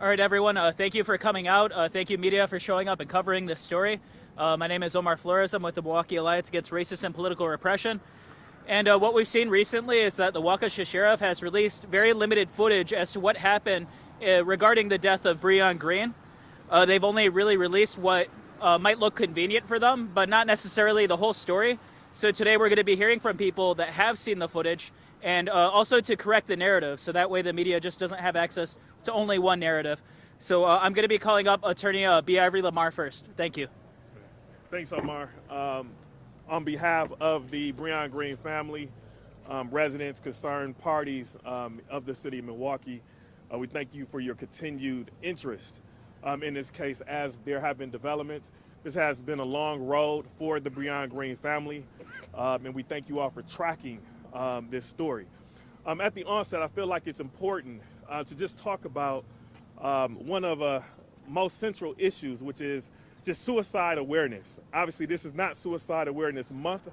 All right, everyone. Thank you for coming out. Thank you, media, for showing up and covering this story. My name is Omar Flores. I'm with the Milwaukee Alliance Against Racist and Political Repression. And what we've seen recently is that the Waukesha Sheriff has released very limited footage as to what happened regarding the death of Breon Green. They've only really released what might look convenient for them, but not necessarily the whole story. So today we're going to be hearing from people that have seen the footage and also to correct the narrative, so that way the media just doesn't have access to only one narrative. So I'm going to be calling up Attorney B. Ivory Lamar first. Thank you. Thanks, Omar. On behalf of the Breon Green family, residents, concerned parties of the city of Milwaukee, we thank you for your continued interest in this case as there have been developments. This has been a long road for the Breon Green family, and we thank you all for tracking this story. At the onset, I feel like it's important to just talk about one of most central issues, which is just suicide awareness. Obviously, this is not Suicide Awareness Month.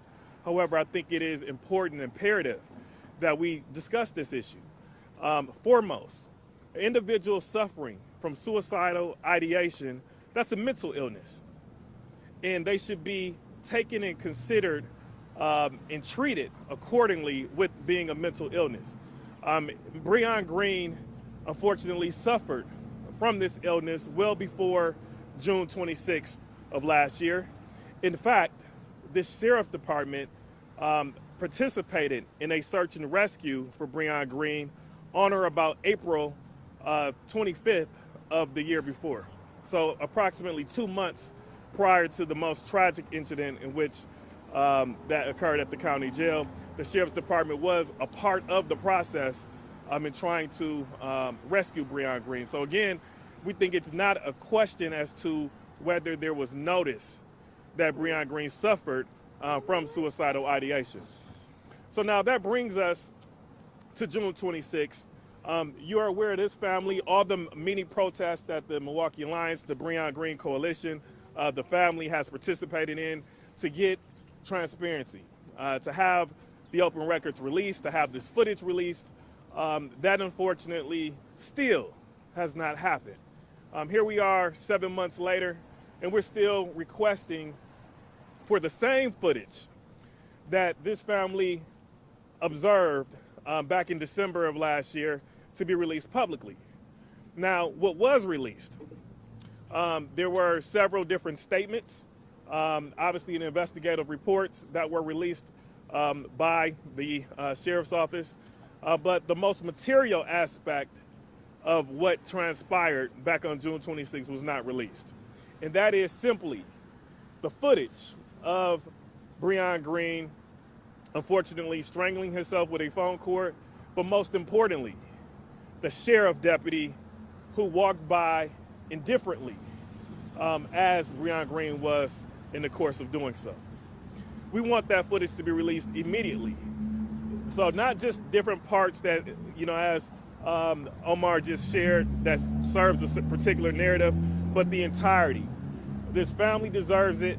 However, I think it is important and imperative that we discuss this issue. Foremost, an individual suffering from suicidal ideation, that's a mental illness. And they should be taken and considered and treated accordingly with being a mental illness. Breon Green, unfortunately, suffered from this illness well before June 26th of last year. In fact, this sheriff department participated in a search and rescue for Breon Green on or about April 25th of the year before. So approximately 2 months prior to the most tragic incident in which that occurred at the county jail. The sheriff's department was a part of the process in trying to rescue Breon Green. So again, we think it's not a question as to whether there was notice that Breon Green suffered from suicidal ideation. So now that brings us to June 26th. You are aware of this family, all the many protests that the Milwaukee Alliance, the Breon Green Coalition, the family has participated in to get transparency, to have the open records released, to have this footage released. That unfortunately still has not happened. Here we are 7 months later, and we're still requesting for the same footage that this family observed back in December of last year to be released publicly. Now, what was released? There were several different statements, obviously in investigative reports that were released by the sheriff's office, but the most material aspect of what transpired back on June 26th was not released. And that is simply the footage of Breon Green, unfortunately, strangling himself with a phone cord, but most importantly, the sheriff deputy who walked by indifferently as Breon Green was in the course of doing so. We want that footage to be released immediately. So not just different parts that, as Omar just shared, that serves a particular narrative, but the entirety. This family deserves it,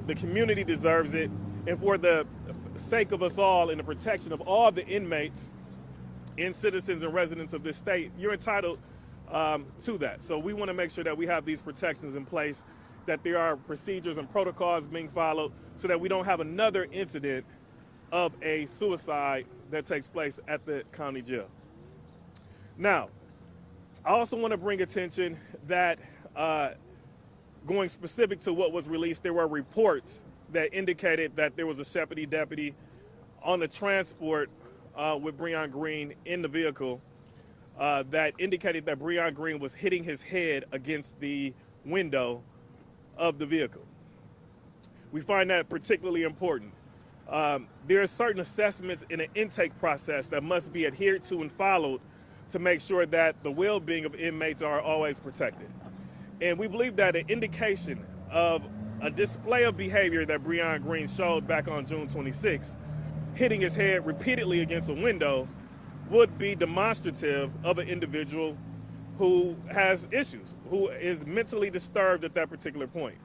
the community deserves it, and for the sake of us all and the protection of all the inmates and citizens and residents of this state, you're entitled to that. So we want to make sure that we have these protections in place, that there are procedures and protocols being followed so that we don't have another incident of a suicide that takes place at the county jail. Now, I also want to bring attention that going specific to what was released, there were reports that indicated that there was a Shepherdie deputy on the transport with Breon Green in the vehicle that indicated that Breon Green was hitting his head against the window of the vehicle. We find that particularly important. There are certain assessments in an intake process that must be adhered to and followed to make sure that the well-being of inmates are always protected. And we believe that an indication of a display of behavior that Breon Green showed back on June 26th, hitting his head repeatedly against a window, would be demonstrative of an individual who has issues, who is mentally disturbed at that particular point.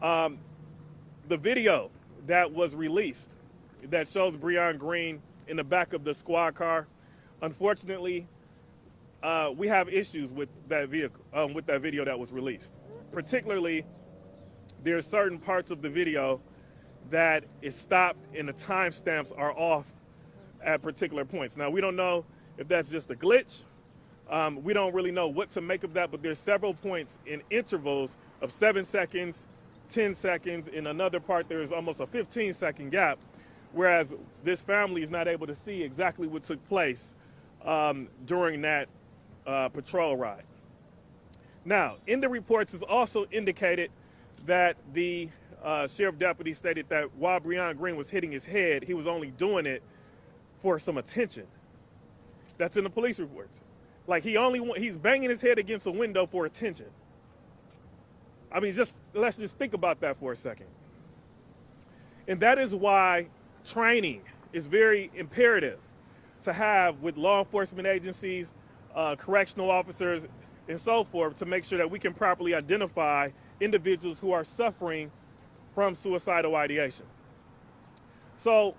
The video that was released that shows Breon Green in the back of the squad car, unfortunately, we have issues with that vehicle, with that video that was released. Particularly, there are certain parts of the video that is stopped and the timestamps are off at particular points. Now, we don't know if that's just a glitch. We don't really know what to make of that, but there's several points in intervals of 7 seconds, 10 seconds. In another part, there is almost a 15-second gap, whereas this family is not able to see exactly what took place during that patrol ride. Now, in the reports, it's also indicated that the sheriff deputy stated that while Breon Green was hitting his head, he was only doing it for some attention. That's in the police reports. Like he's banging his head against a window for attention. I mean, let's just think about that for a second. And that is why training is very imperative to have with law enforcement agencies, correctional officers, and so forth, to make sure that we can properly identify individuals who are suffering from suicidal ideation. So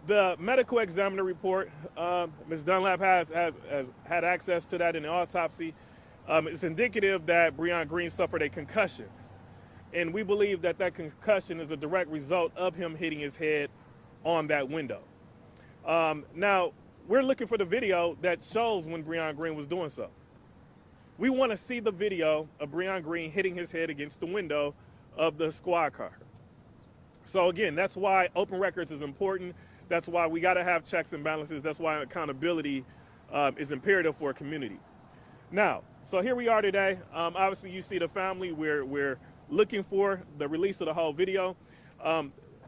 the medical examiner report, Ms. Dunlap has had access to that in the autopsy. It's indicative that Breon Green suffered a concussion. And we believe that that concussion is a direct result of him hitting his head on that window. Now, we're looking for the video that shows when Breon Green was doing so. We want to see the video of Breon Green hitting his head against the window of the squad car. So again, that's why open records is important. That's why we got to have checks and balances. That's why accountability is imperative for a community. Now, so here we are today. Obviously, you see the family. We're looking for the release of the whole video.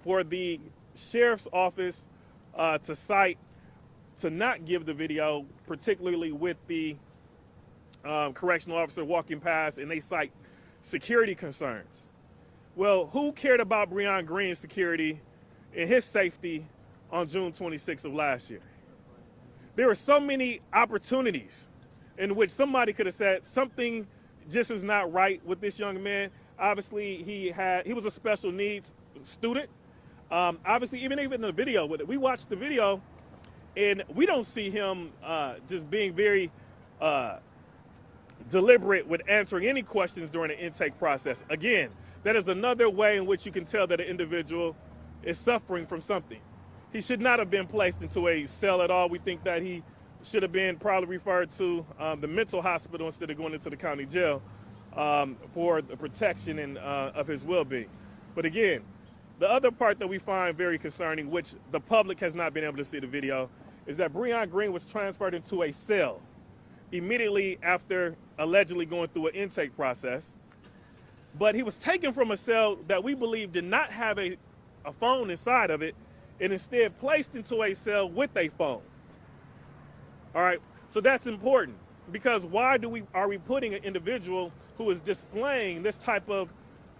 For the sheriff's office to not give the video, particularly with the correctional officer walking past, and they cite security concerns. Well, who cared about Breon Green's security and his safety on June 26th of last year? There were so many opportunities in which somebody could have said something just is not right with this young man. Obviously, he was a special needs student. Obviously, even in the video with it, we watched the video, and we don't see him just being very deliberate with answering any questions during the intake process. Again, that is another way in which you can tell that an individual is suffering from something. He should not have been placed into a cell at all. We think that he should have been probably referred to the mental hospital instead of going into the county jail for the protection and of his well-being. But again, the other part that we find very concerning, which the public has not been able to see the video, is that Breon Green was transferred into a cell immediately after allegedly going through an intake process. But he was taken from a cell that we believe did not have a phone inside of it, and instead placed into a cell with a phone. All right, so that's important, because why are we putting an individual who is displaying this type of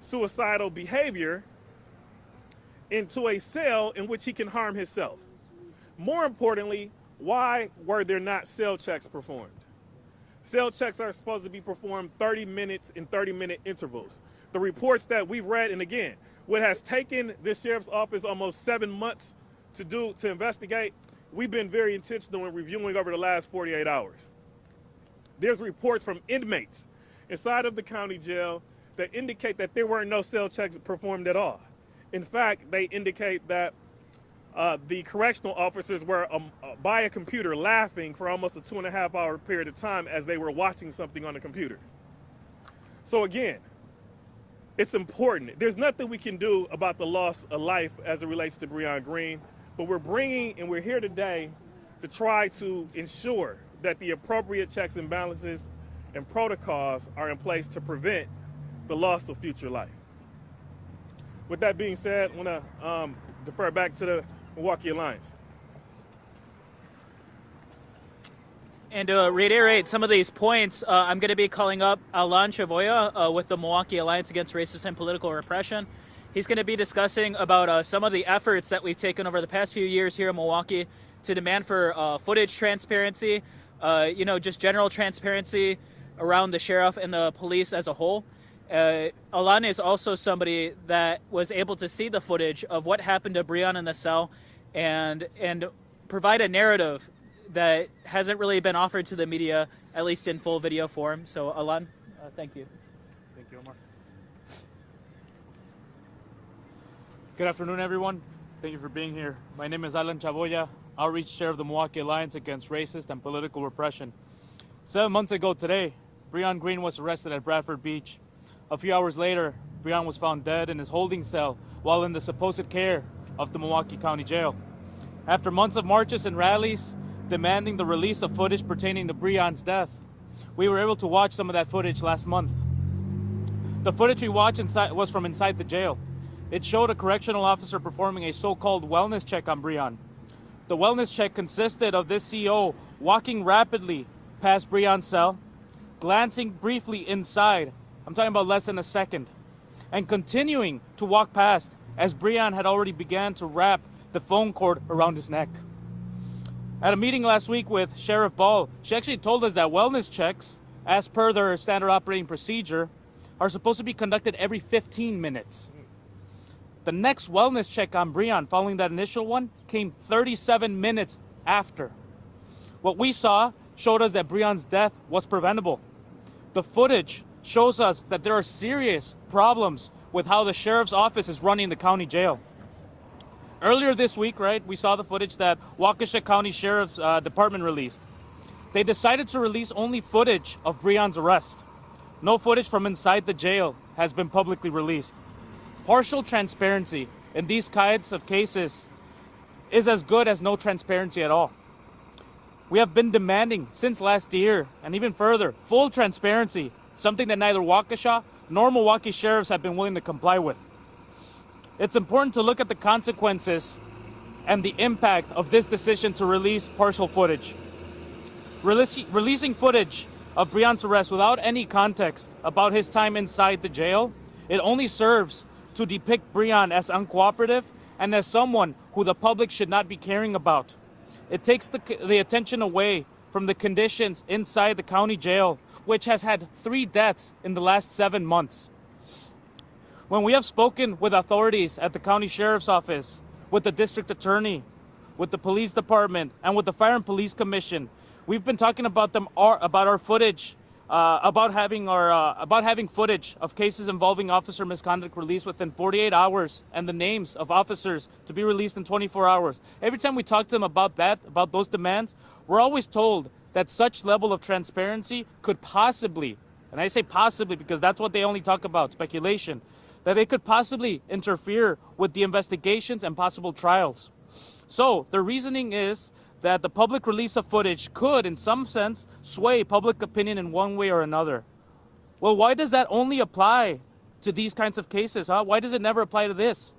suicidal behavior into a cell in which he can harm himself? More importantly, why were there not cell checks performed? Cell checks are supposed to be performed 30 minutes in 30-minute intervals. The reports that we've read, and again, what has taken this sheriff's office almost 7 months to investigate, we've been very intentional in reviewing over the last 48 hours. There's reports from inmates inside of the county jail that indicate that there weren't no cell checks performed at all. In fact, they indicate that the correctional officers were by a computer laughing for almost a 2.5-hour period of time as they were watching something on the computer. So again, it's important. There's nothing we can do about the loss of life as it relates to Breon Green, but we're here today to try to ensure that the appropriate checks and balances and protocols are in place to prevent the loss of future life. With that being said, I want to defer back to the Milwaukee Alliance. And to reiterate some of these points, I'm going to be calling up Alan Chavoya with the Milwaukee Alliance Against Racist and Political Repression. He's going to be discussing about some of the efforts that we've taken over the past few years here in Milwaukee to demand for footage transparency, just general transparency around the sheriff and the police as a whole. Alan is also somebody that was able to see the footage of what happened to Breon in the cell and provide a narrative that hasn't really been offered to the media at least in full video form. So Alan, thank you. Thank you, Omar. Good afternoon, everyone. Thank you for being here. My name is Alan Chaboya, Outreach Chair of the Milwaukee Alliance Against Racist and Political Repression. 7 months ago today, Breon Green was arrested at Bradford Beach. A few hours later, Breon was found dead in his holding cell while in the supposed care of the Milwaukee County Jail. After months of marches and rallies demanding the release of footage pertaining to Breon's death, we were able to watch some of that footage last month. The footage we watched was from inside the jail. It showed a correctional officer performing a so-called wellness check on Breon. The wellness check consisted of this CO walking rapidly past Breon's cell, glancing briefly inside, I'm talking about less than a second, and continuing to walk past as Breon had already began to wrap the phone cord around his neck. At a meeting last week with Sheriff Ball, she actually told us that wellness checks, as per their standard operating procedure, are supposed to be conducted every 15 minutes. The next wellness check on Breon, following that initial one, came 37 minutes after. What we saw showed us that Breon's death was preventable. The footage shows us that there are serious problems with how the sheriff's office is running the county jail. Earlier this week, right, we saw the footage that Waukesha County Sheriff's Department released. They decided to release only footage of Breon's arrest. No footage from inside the jail has been publicly released. Partial transparency in these kinds of cases is as good as no transparency at all. We have been demanding since last year, and even further, full transparency, something that neither Waukesha nor Milwaukee sheriffs have been willing to comply with. It's important to look at the consequences and the impact of this decision to release partial footage. Releasing footage of Breon's arrest without any context about his time inside the jail, it only serves to depict Breon as uncooperative and as someone who the public should not be caring about. It takes the attention away from the conditions inside the county jail, which has had 3 deaths in the last 7 months. When we have spoken with authorities at the county sheriff's office, with the district attorney, with the police department, and with the Fire and Police Commission, we've been talking about our footage, about having footage of cases involving officer misconduct released within 48 hours and the names of officers to be released in 24 hours. Every time we talk to them about those demands, we're always told that such level of transparency could possibly, and I say possibly because that's what they only talk about, speculation, that they could possibly interfere with the investigations and possible trials. So the reasoning is that the public release of footage could, in some sense, sway public opinion in one way or another. Well, why does that only apply to these kinds of cases, huh? Why does it never apply to this?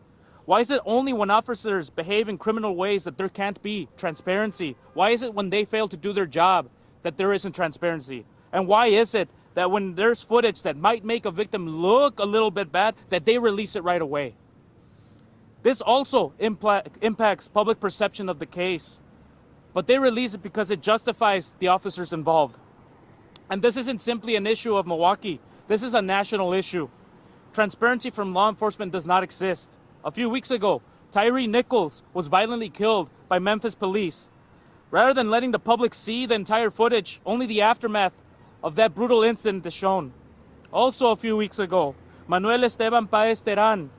Why is it only when officers behave in criminal ways that there can't be transparency? Why is it when they fail to do their job that there isn't transparency? And why is it that when there's footage that might make a victim look a little bit bad, that they release it right away? This also impacts public perception of the case, but they release it because it justifies the officers involved. And this isn't simply an issue of Milwaukee. This is a national issue. Transparency from law enforcement does not exist. A few weeks ago, Tyree Nichols was violently killed by Memphis police. Rather than letting the public see the entire footage, only the aftermath of that brutal incident is shown. Also a few weeks ago, Manuel Esteban Paez Teran,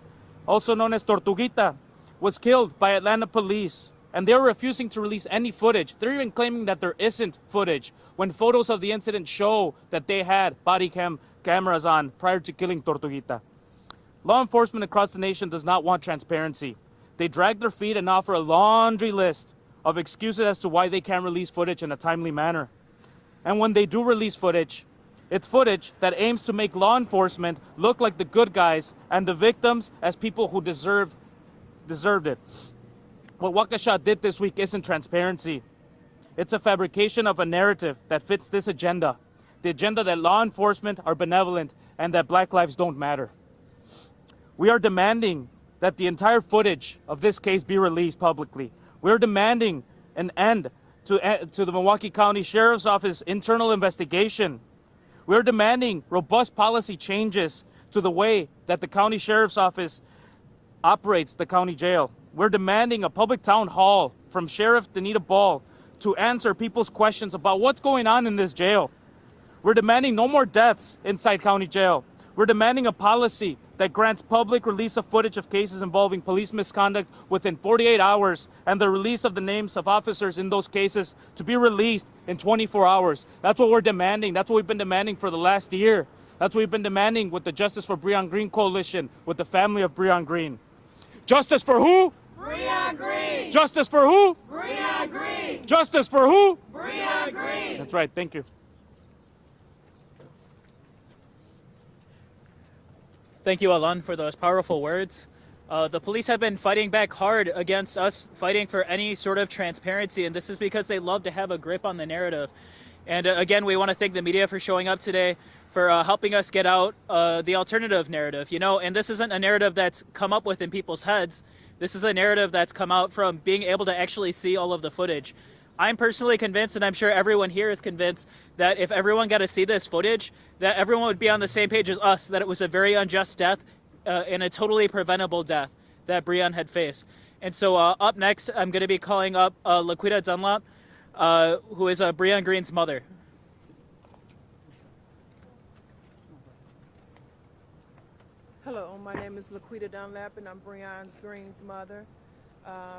also known as Tortuguita, was killed by Atlanta police, and they're refusing to release any footage. They're even claiming that there isn't footage when photos of the incident show that they had body cameras on prior to killing Tortuguita. Law enforcement across the nation does not want transparency. They drag their feet and offer a laundry list of excuses as to why they can't release footage in a timely manner. And when they do release footage, it's footage that aims to make law enforcement look like the good guys and the victims as people who deserved it. What Waukesha did this week isn't transparency. It's a fabrication of a narrative that fits this agenda, the agenda that law enforcement are benevolent and that Black lives don't matter. We are demanding that the entire footage of this case be released publicly. We're demanding an end to the Milwaukee County Sheriff's Office internal investigation. We're demanding robust policy changes to the way that the County Sheriff's Office operates the county jail. We're demanding a public town hall from Sheriff Danita Ball to answer people's questions about what's going on in this jail. We're demanding no more deaths inside county jail. We're demanding a policy that grants public release of footage of cases involving police misconduct within 48 hours and the release of the names of officers in those cases to be released in 24 hours. That's what we're demanding. That's what we've been demanding for the last year. That's what we've been demanding with the Justice for Breon Green Coalition, with the family of Breon Green. Justice for who? Breon Green! Justice for who? Breon Green! Justice for who? Breon Green! That's right. Thank you. Thank you, Alan, for those powerful words. The police have been fighting back hard against us fighting for any sort of transparency, and this is because they love to have a grip on the narrative. And again, we want to thank the media for showing up today, for helping us get out the alternative narrative, you know, and this isn't a narrative that's come up with in people's heads. This is a narrative that's come out from being able to actually see all of the footage. I'm personally convinced, and I'm sure everyone here is convinced, that if everyone got to see this footage, that everyone would be on the same page as us, that it was a very unjust death and a totally preventable death that Breon had faced. And so up next, I'm going to be calling up Laquita Dunlap, who is Breon Green's mother. Hello, my name is Laquita Dunlap, and I'm Breon Green's mother.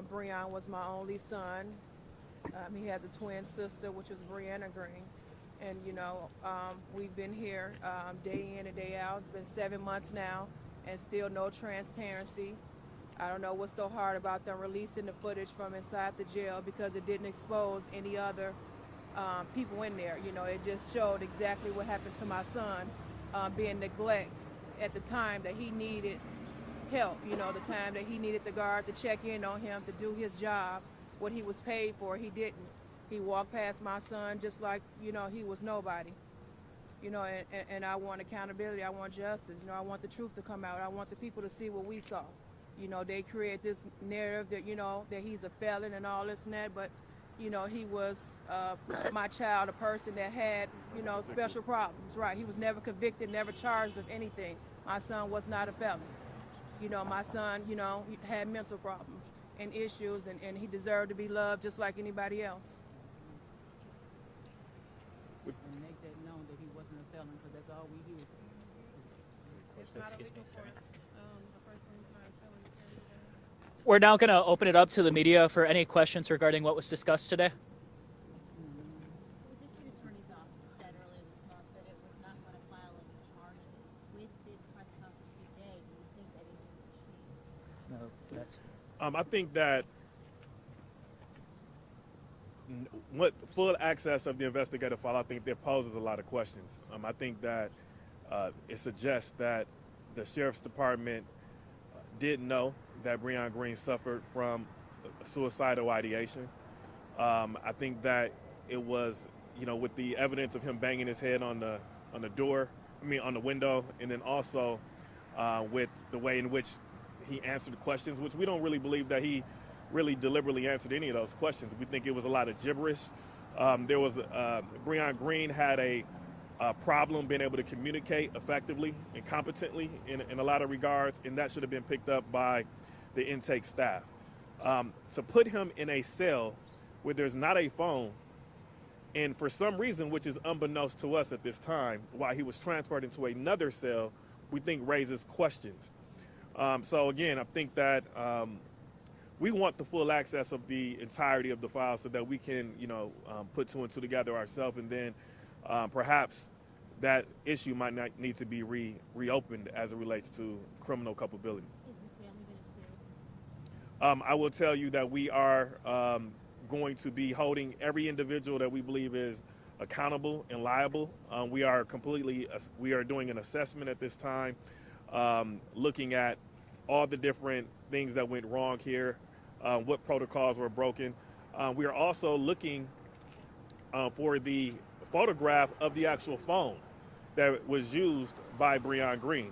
Breon was my only son. He has a twin sister, which is Brianna Green. And, you know, we've been here day in and day out. It's been 7 months now, and still no transparency. I don't know what's so hard about them releasing the footage from inside the jail, because it didn't expose any other people in there. You know, it just showed exactly what happened to my son, being neglected at the time that he needed help, you know, the time that he needed the guard to check in on him to do his job, what he was paid for. He didn't. He walked past my son just like, you know, he was nobody. You know, and I want accountability. I want justice. You know, I want the truth to come out. I want the people to see what we saw. You know, they create this narrative that, you know, that he's a felon and all this and that, but, you know, he was my child, a person that had, you know, special problems, right? He was never convicted, never charged of anything. My son was not a felon. You know, my son, you know, he had mental problems and issues, and he deserved to be loved just like anybody else. And make that known that he wasn't a felon, because that's all we hear. It's not illegal for a person who's not a felon to carry a gun. We're now going to open it up to the media for any questions regarding what was discussed today. The district attorney's office said earlier this month that it was not going to file any charges. With this press conference today, do you think that it will change? No, that's... I think that what full access of the investigative file, I think that poses a lot of questions. I think that it suggests that the sheriff's department did know that Breon Green suffered from suicidal ideation. I think that it was, you know, with the evidence of him banging his head on the on the window, and then also with the way in which he answered questions, which we don't really believe that he really deliberately answered any of those questions. We think it was a lot of gibberish. Breon Green had a problem being able to communicate effectively and competently in a lot of regards, and that should have been picked up by the intake staff. To put him in a cell where there's not a phone, and for some reason, which is unbeknownst to us at this time, while he was transferred into another cell, we think raises questions. So again, I think that we want the full access of the entirety of the file so that we can, you know, put two and two together ourselves, and then perhaps that issue might not need to be reopened as it relates to criminal culpability. Is the family going to sue? I will tell you that we are going to be holding every individual that we believe is accountable and liable. We are doing an assessment at this time, looking at all the different things that went wrong here, what protocols were broken. We are also looking for the photograph of the actual phone that was used by Breon Green.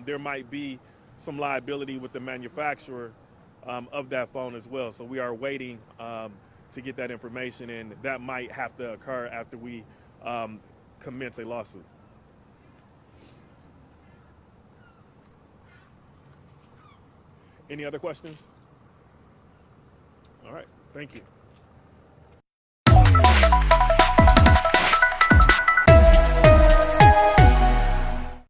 There might be some liability with the manufacturer of that phone as well. So we are waiting to get that information, and that might have to occur after we commence a lawsuit. Any other questions? All right, thank you.